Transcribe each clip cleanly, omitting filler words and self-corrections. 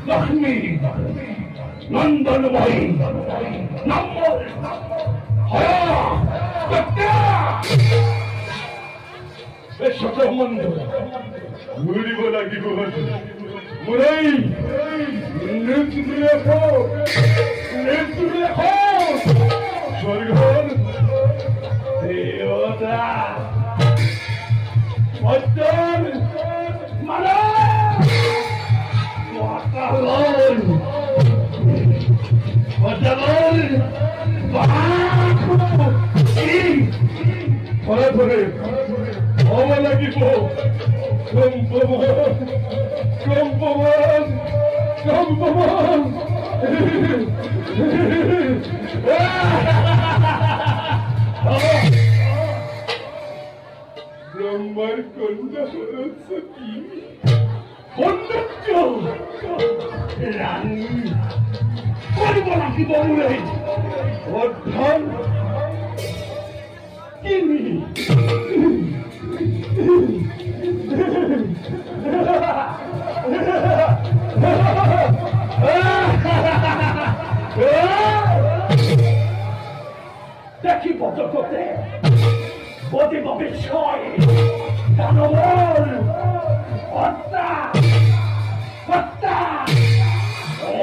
লক্ষ্মী নন্দনময়ী নম্বর সম্বন্ধ ঘুরিব লাগিব মুরাই স্বর্গর দেবতা পদ্ম মালা Wakalon, wakalon, baku, pore pore, oma lagi po, kompoman, Brahmar konda sati. রানী করবো নাকি বললে অর্ধন তিনি দেখি বদ্ধ করতে বদে ববে ছয় দানবল হত্যা হত্যা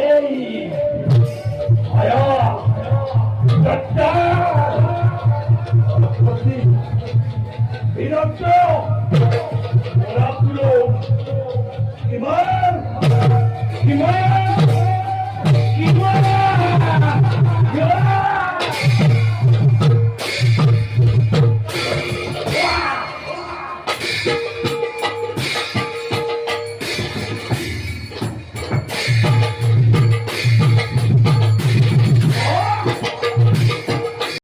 এই ভয়া হত্যা বিরক্ত রাখলো কিমান কিমান